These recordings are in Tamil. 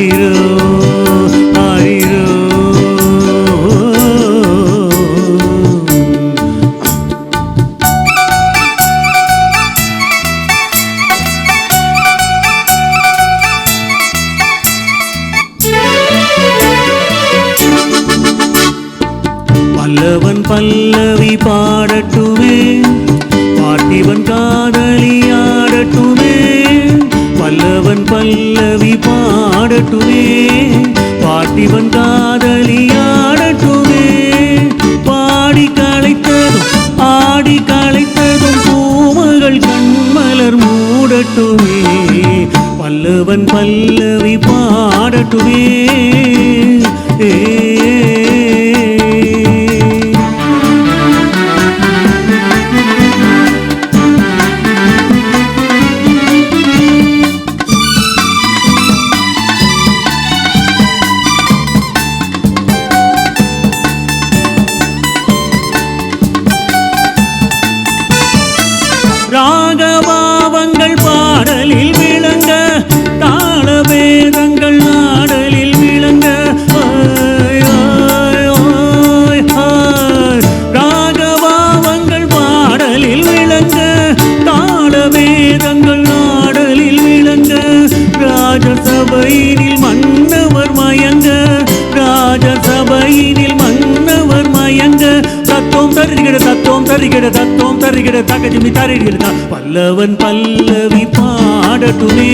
ஆரிரோ ஆரிரோ. பல்லவன் பல்லவி பாடட்டுமே, பார்த்திபன் காதலி ஆடட்டுமே. பல்லவன் பல்லவி பாடட்டுமே, பார்த்திபன் காதலி ஆடட்டுமே. பாடி களைத்ததும் ஆடி களைத்ததும் பூமகள் கண்மலர் மூடட்டுமே. பல்லவன் பல்லவி பாடட்டுமே. ராகபாவங்கள் பாடலில் விளங்க, தாளவேதங்கள் ஆடலில் விளங்க. ராகபாவங்கள் பாடலில் விளங்க, தாளவேதங்கள் ஆடலில் விளங்க. ராஜசபையினில் மன்னவர் மயங்க, ராஜசபையினில் மன்னவர் மயங்க. தத்தோம் தருகிட தத்தோம் தருகிட தத்தோம் தருகிட தகஜமி தருகிட. பல்லவன் பல்லவி பாடட்டுமே,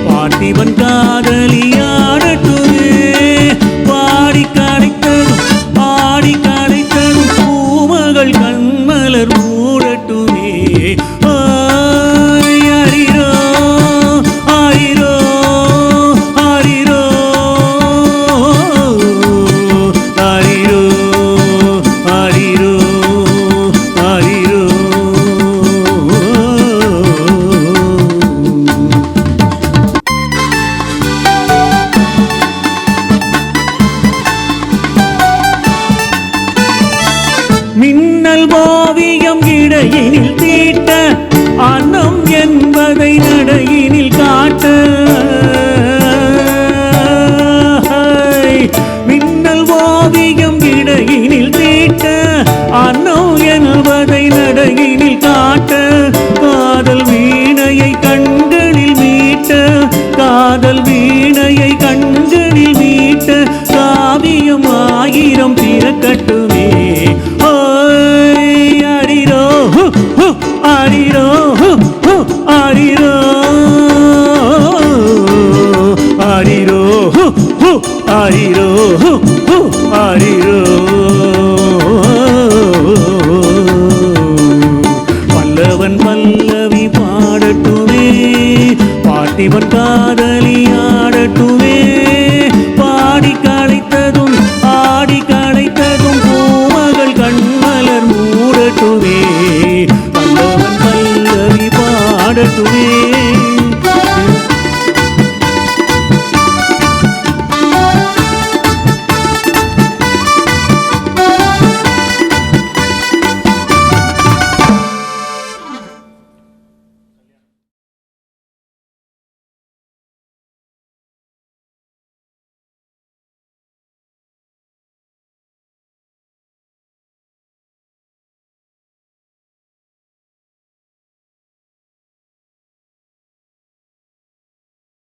பார்த்திபன் காதலி ஆடட்டுமே. பாடி களைத்ததும் ஆடி களைத்ததும் பூமகள் கண்மலர் மூடட்டுமே. ஆரிரோ ஆரிரோ ஆரிரோ ஆரிரோ ஆரிரோ ஆரிரோ. மின்னல் ஓவியம் இடையினில் தீட்ட, அன்னம் என்பதை நடையினில் காட்ட. மின்னல் ஓவியம் இடையினில் தீட்ட, அன்னம் என்பதை நடையினில் காட்ட. காதல் வீணையை கண்களில் மீட்ட, காதல் வீணையை கண்களில் மீட்ட. காவியம் ஆயிரம் பிறக்கட்டுமே. ஆரிரோ ஆரிரோ ஆரிரோ ஆரிரோ ஆரிரோ.